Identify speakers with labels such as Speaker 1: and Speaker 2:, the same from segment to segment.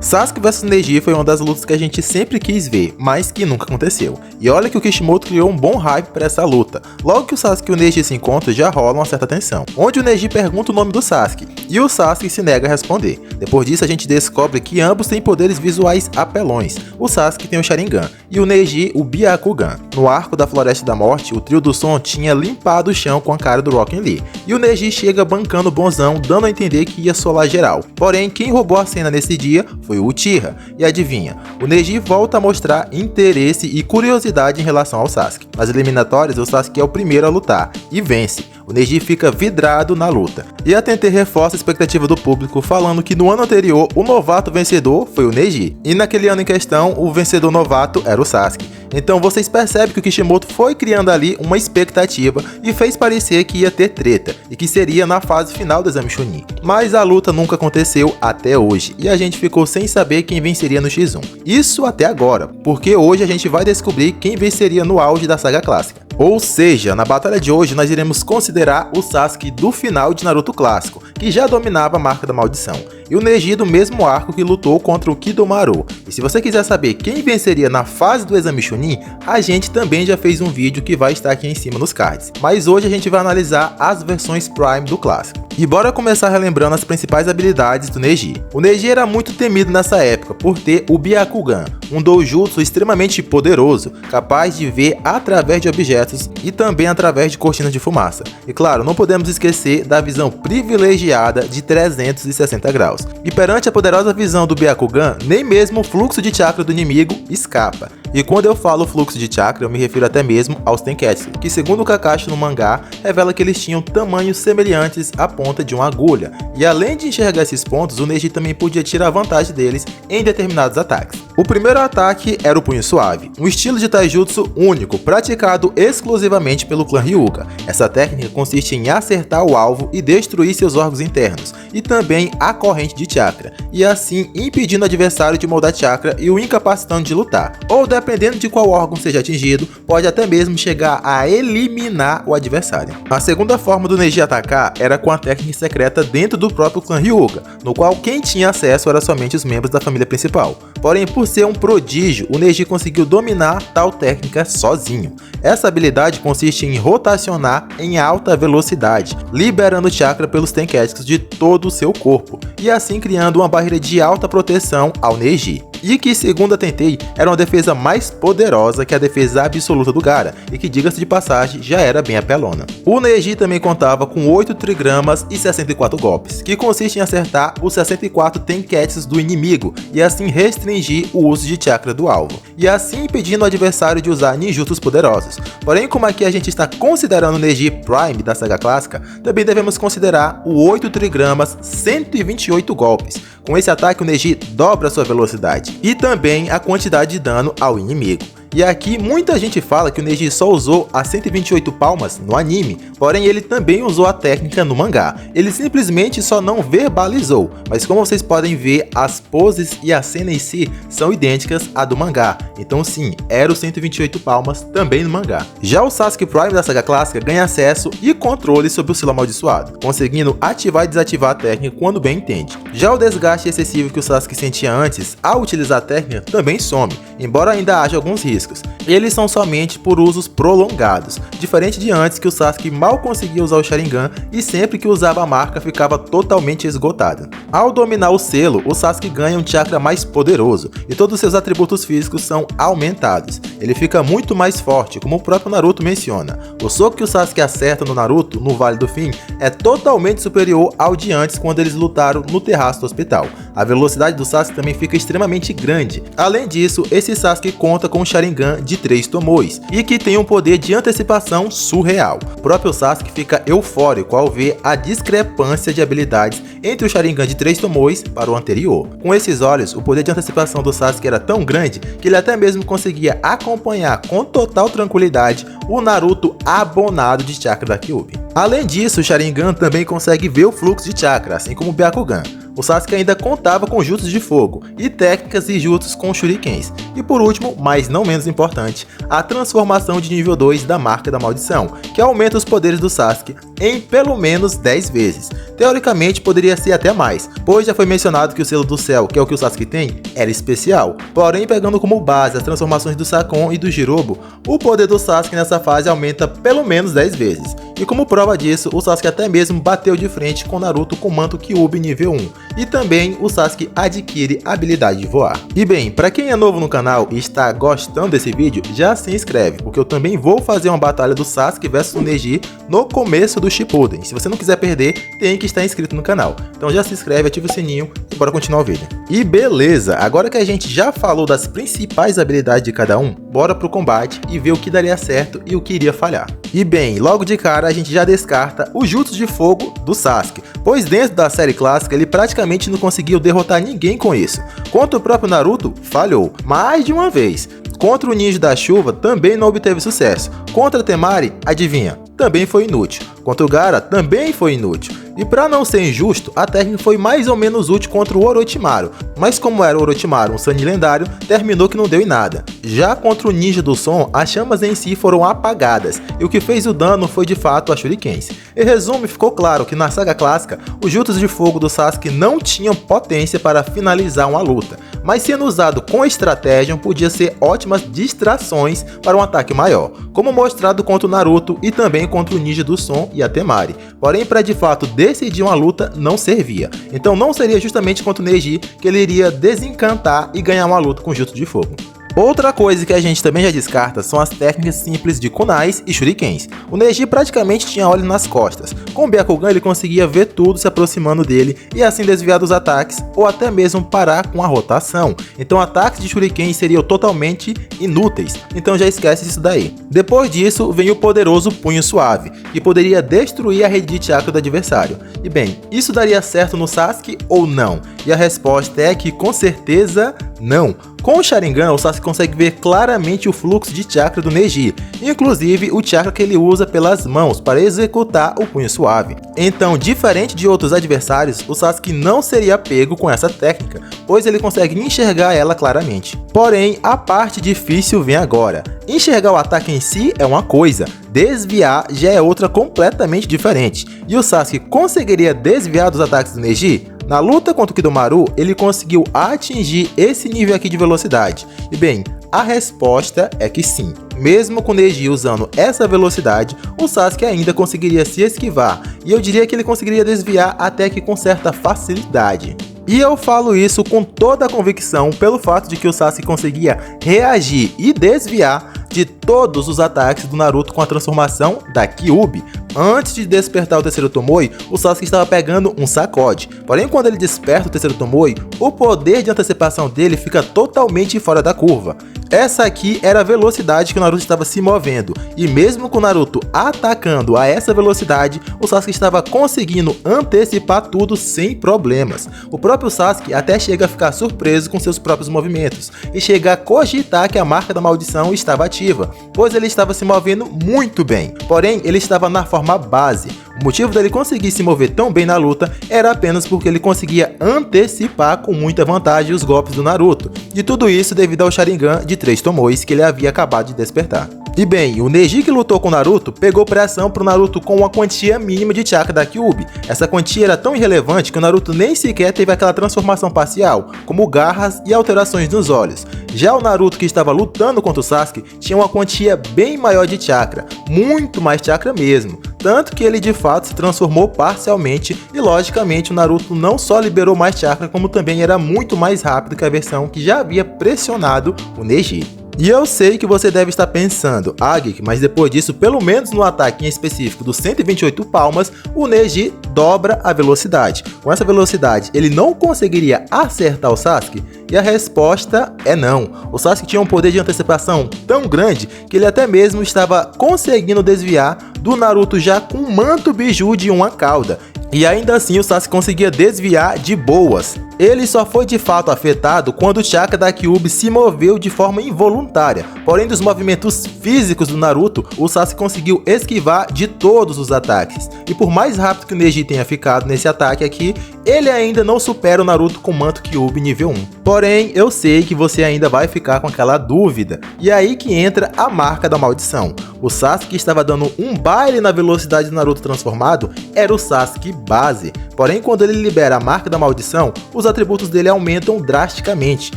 Speaker 1: Sasuke vs Neji foi uma das lutas que a gente sempre quis ver, mas que nunca aconteceu. E olha que o Kishimoto criou um bom hype para essa luta. Logo que o Sasuke e o Neji se encontram, já rola uma certa tensão, onde o Neji pergunta o nome do Sasuke, e o Sasuke se nega a responder. Depois disso a gente descobre que ambos têm poderes visuais apelões. O Sasuke tem o Sharingan, e o Neji o Byakugan. No arco da Floresta da Morte, o trio do som tinha limpado o chão com a cara do Rock Lee, e o Neji chega bancando o bonzão, dando a entender que ia solar geral. Porém, quem roubou a cena nesse dia foi o Uchiha, e adivinha, o Neji volta a mostrar interesse e curiosidade em relação ao Sasuke. Nas eliminatórias, o Sasuke é o primeiro a lutar, e vence. O Neji fica vidrado na luta. E a TNT reforça a expectativa do público, falando que no ano anterior o novato vencedor foi o Neji, e naquele ano em questão o vencedor novato era o Sasuke. Então vocês percebem que o Kishimoto foi criando ali uma expectativa e fez parecer que ia ter treta, e que seria na fase final do Exame Chunin. Mas a luta nunca aconteceu até hoje, e a gente ficou sem saber quem venceria no X1. Isso até agora, porque hoje a gente vai descobrir quem venceria no auge da saga clássica. Ou seja, na batalha de hoje nós iremos considerar o Sasuke do final de Naruto clássico, que já dominava a marca da maldição, e o Neji do mesmo arco que lutou contra o Kidomaru. E se você quiser saber quem venceria na fase do Exame Chunin, a gente também já fez um vídeo que vai estar aqui em cima nos cards. Mas hoje a gente vai analisar as versões Prime do clássico. E bora começar relembrando as principais habilidades do Neji. O Neji era muito temido nessa época por ter o Byakugan, um doujutsu extremamente poderoso, capaz de ver através de objetos e também através de cortinas de fumaça. E claro, não podemos esquecer da visão privilegiada de 360 graus. E perante a poderosa visão do Byakugan, nem mesmo o fluxo de chakra do inimigo escapa. E quando eu falo fluxo de chakra, eu me refiro até mesmo aos Tenketsu, que segundo o Kakashi no mangá, revela que eles tinham tamanhos semelhantes à ponta de uma agulha. E além de enxergar esses pontos, o Neji também podia tirar vantagem deles em determinados ataques. O primeiro ataque era o Punho Suave, um estilo de taijutsu único, praticado exclusivamente pelo clã Hyuga. Essa técnica consiste em acertar o alvo e destruir seus órgãos internos, e também a corrente de chakra, e assim impedindo o adversário de moldar chakra e o incapacitando de lutar. Ou dependendo de qual órgão seja atingido, pode até mesmo chegar a eliminar o adversário. A segunda forma do Neji atacar era com a técnica secreta dentro do próprio clã Hyuga, no qual quem tinha acesso era somente os membros da família principal. Porém, por ser um prodígio, o Neji conseguiu dominar tal técnica sozinho. Essa habilidade consiste em rotacionar em alta velocidade, liberando chakra pelos Tenketsu de todo o seu corpo, e assim criando uma barreira de alta proteção ao Neji. E que, segundo a Tentei, era uma defesa mais poderosa que a defesa absoluta do Gaara, e que, diga-se de passagem, já era bem apelona. O Neji também contava com 8 trigramas e 64 golpes, que consiste em acertar os 64 Tenketsu do inimigo, e assim restringir o uso de chakra do alvo, e assim impedindo o adversário de usar ninjutsus poderosos. Porém, como aqui a gente está considerando o Neji Prime da saga clássica, também devemos considerar o 8 trigramas 128 golpes. Com esse ataque o Neji dobra sua velocidade e também a quantidade de dano ao inimigo. E aqui muita gente fala que o Neji só usou as 128 palmas no anime, porém ele também usou a técnica no mangá. Ele simplesmente só não verbalizou, mas como vocês podem ver, as poses e a cena em si são idênticas à do mangá. Então sim, era os 128 palmas também no mangá. Já o Sasuke Prime da saga clássica ganha acesso e controle sobre o selo amaldiçoado, conseguindo ativar e desativar a técnica quando bem entende. Já o desgaste excessivo que o Sasuke sentia antes ao utilizar a técnica também some, embora ainda haja alguns riscos. Eles são somente por usos prolongados, diferente de antes que o Sasuke mal conseguia usar o Sharingan e sempre que usava a marca ficava totalmente esgotado. Ao dominar o selo, o Sasuke ganha um chakra mais poderoso e todos os seus atributos físicos são aumentados. Ele fica muito mais forte, como o próprio Naruto menciona. O soco que o Sasuke acerta no Naruto, no Vale do Fim, é totalmente superior ao de antes quando eles lutaram no terraço do hospital. A velocidade do Sasuke também fica extremamente grande. Além disso, esse Sasuke conta com um Sharingan de 3 Tomoes, e que tem um poder de antecipação surreal. O próprio Sasuke fica eufórico ao ver a discrepância de habilidades entre o Sharingan de 3 Tomoes para o anterior. Com esses olhos, o poder de antecipação do Sasuke era tão grande que ele até mesmo conseguia acompanhar com total tranquilidade o Naruto abonado de chakra da Kyuubi. Além disso, o Sharingan também consegue ver o fluxo de chakra, assim como o Byakugan. o Sasuke ainda contava com jutsus de fogo e técnicas e jutsus com shurikens. E por último, mas não menos importante, a transformação de nível 2 da Marca da Maldição, que aumenta os poderes do Sasuke em pelo menos 10 vezes. Teoricamente poderia ser até mais, pois já foi mencionado que o selo do céu, que é o que o Sasuke tem, era especial. Porém, pegando como base as transformações do Sakon e do Jirobo, o poder do Sasuke nessa fase aumenta pelo menos 10 vezes. E como prova disso, o Sasuke até mesmo bateu de frente com Naruto com manto Kyuubi nível 1. E também o Sasuke adquire a habilidade de voar. E bem, para quem é novo no canal e está gostando desse vídeo, já se inscreve, porque eu também vou fazer uma batalha do Sasuke versus o Neji no começo do Shippuden. Se você não quiser perder, tem que estar inscrito no canal. Então já se inscreve, ativa o sininho e bora continuar o vídeo. E beleza, agora que a gente já falou das principais habilidades de cada um, bora pro combate e ver o que daria certo e o que iria falhar. E bem, logo de cara a gente já descarta o jutsu de fogo do Sasuke, pois dentro da série clássica ele praticamente não conseguiu derrotar ninguém com isso. Contra o próprio Naruto, falhou mais de uma vez. Contra o Ninja da Chuva também não obteve sucesso. Contra Temari, adivinha? Também foi inútil. Contra o Gaara, também foi inútil. E para não ser injusto, a técnica foi mais ou menos útil contra o Orochimaru, mas como era o Orochimaru um Sannin lendário, terminou que não deu em nada. Já contra o Ninja do Som, as chamas em si foram apagadas, e o que fez o dano foi de fato a shurikens. Em resumo, ficou claro que na saga clássica, os jutsus de fogo do Sasuke não tinham potência para finalizar uma luta, mas sendo usado com estratégia, podia ser ótimas distrações para um ataque maior, como mostrado contra o Naruto e também contra o Ninja do Som e a Temari. Porém, para de fato decidir uma luta, não servia. Então não seria justamente contra o Neji que ele iria desencantar e ganhar uma luta com jutsu de fogo. Outra coisa que a gente também já descarta são as técnicas simples de kunais e shurikens. O Neji praticamente tinha olho nas costas. Com o Byakugan ele conseguia ver tudo se aproximando dele e assim desviar dos ataques ou até mesmo parar com a rotação. Então ataques de shurikens seriam totalmente inúteis, então já esquece isso daí. Depois disso vem o poderoso Punho Suave, que poderia destruir a rede de chakra do adversário. E bem, isso daria certo no Sasuke ou não? E a resposta é que com certeza não. Com o Sharingan, o Sasuke consegue ver claramente o fluxo de chakra do Neji, inclusive o chakra que ele usa pelas mãos para executar o Punho Suave. Então, diferente de outros adversários, o Sasuke não seria pego com essa técnica, pois ele consegue enxergar ela claramente. Porém, a parte difícil vem agora. Enxergar o ataque em si é uma coisa, desviar já é outra completamente diferente. E o Sasuke conseguiria desviar dos ataques do Neji? Na luta contra o Kidomaru, ele conseguiu atingir esse nível aqui de velocidade. E bem, a resposta é que sim. Mesmo com o Neji usando essa velocidade, o Sasuke ainda conseguiria se esquivar. E eu diria que ele conseguiria desviar até que com certa facilidade. E eu falo isso com toda a convicção pelo fato de que o Sasuke conseguia reagir e desviar de todos os ataques do Naruto com a transformação da Kyuubi. Antes de despertar o terceiro Tomoe, o Sasuke estava pegando um sacode. Porém, quando ele desperta o terceiro Tomoe, o poder de antecipação dele fica totalmente fora da curva. Essa aqui era a velocidade que o Naruto estava se movendo, e mesmo com o Naruto atacando a essa velocidade, o Sasuke estava conseguindo antecipar tudo sem problemas. O próprio Sasuke até chega a ficar surpreso com seus próprios movimentos, e chega a cogitar que a Marca da Maldição estava ativa, pois ele estava se movendo muito bem, porém ele estava na forma base. O motivo dele conseguir se mover tão bem na luta era apenas porque ele conseguia antecipar com muita vantagem os golpes do Naruto, e tudo isso devido ao Sharingan de 3 Tomoes que ele havia acabado de despertar. E bem, o Neji que lutou com o Naruto pegou pressão pro Naruto com uma quantia mínima de chakra da Kyuubi. Essa quantia era tão irrelevante que o Naruto nem sequer teve aquela transformação parcial, como garras e alterações nos olhos. Já o Naruto que estava lutando contra o Sasuke tinha uma quantia bem maior de chakra, muito mais chakra mesmo. Tanto que ele de fato se transformou parcialmente e logicamente o Naruto não só liberou mais chakra, como também era muito mais rápido que a versão que já havia pressionado o Neji. E eu sei que você deve estar pensando, Geek, mas depois disso, pelo menos no ataque em específico dos 128 palmas, o Neji dobra a velocidade. Com essa velocidade, ele não conseguiria acertar o Sasuke? E a resposta é não. O Sasuke tinha um poder de antecipação tão grande que ele até mesmo estava conseguindo desviar do Naruto já com um manto biju de uma cauda. E ainda assim o Sasuke conseguia desviar de boas. Ele só foi de fato afetado quando o chakra da Kyuubi se moveu de forma involuntária. Porém, dos movimentos físicos do Naruto, o Sasuke conseguiu esquivar de todos os ataques. E por mais rápido que o Neji tenha ficado nesse ataque aqui, ele ainda não supera o Naruto com Manto Kyuubi nível 1. Porém, eu sei que você ainda vai ficar com aquela dúvida, e é aí que entra a marca da maldição. O Sasuke estava dando um baile na velocidade do Naruto transformado, era o Sasuke base. Porém, quando ele libera a marca da maldição, os atributos dele aumentam drasticamente,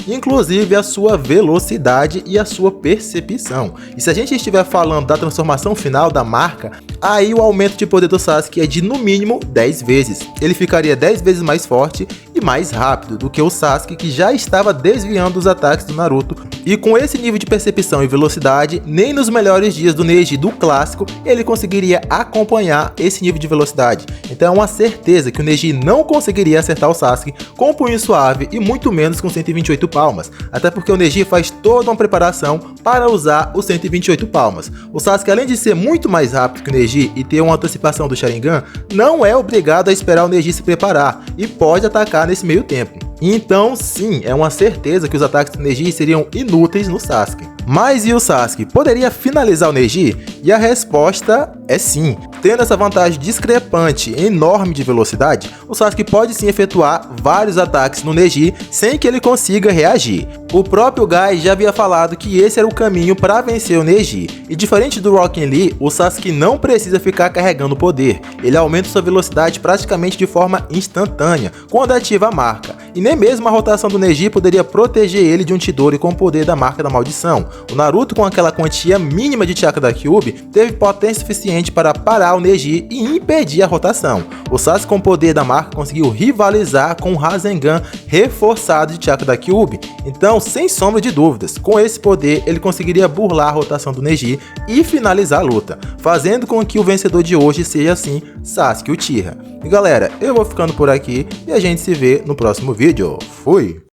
Speaker 1: inclusive a sua velocidade e a sua percepção. E se a gente estiver falando da transformação final da marca, aí o aumento de poder do Sasuke é de no mínimo 10 vezes. Ele ficaria 10 vezes mais forte e mais rápido do que o Sasuke, que já estava desviando os ataques do Naruto. E com esse nível de percepção e velocidade, nem nos melhores dias do Neji do clássico ele conseguiria acompanhar esse nível de velocidade. Então é uma certeza que o Neji não conseguiria acertar o Sasuke com punho suave e muito menos com 128 palmas, até porque o Neji faz toda uma preparação para usar os 128 palmas. O Sasuke, além de ser muito mais rápido que o Neji e ter uma antecipação do Sharingan, não é obrigado a esperar o Neji se preparar e pode atacar nesse meio tempo. Então sim, é uma certeza que os ataques do Neji seriam inúteis no Sasuke. Mas e o Sasuke? Poderia finalizar o Neji? E a resposta é sim. Tendo essa vantagem discrepante enorme de velocidade, o Sasuke pode sim efetuar vários ataques no Neji sem que ele consiga reagir. O próprio Gai já havia falado que esse era o caminho para vencer o Neji, e diferente do Rock Lee, o Sasuke não precisa ficar carregando o poder, ele aumenta sua velocidade praticamente de forma instantânea quando ativa a marca, e nem mesmo a rotação do Neji poderia proteger ele de um Chidori com o poder da marca da maldição. O Naruto, com aquela quantia mínima de chakra da Kyuubi, teve potência suficiente para parar o Neji e impedir a rotação. O Sasuke, com o poder da marca, conseguiu rivalizar com o Rasengan reforçado de chakra da Kyuubi. Então, sem sombra de dúvidas, com esse poder ele conseguiria burlar a rotação do Neji e finalizar a luta, fazendo com que o vencedor de hoje seja assim Sasuke Uchiha. E galera, eu vou ficando por aqui e a gente se vê no próximo vídeo. Fui!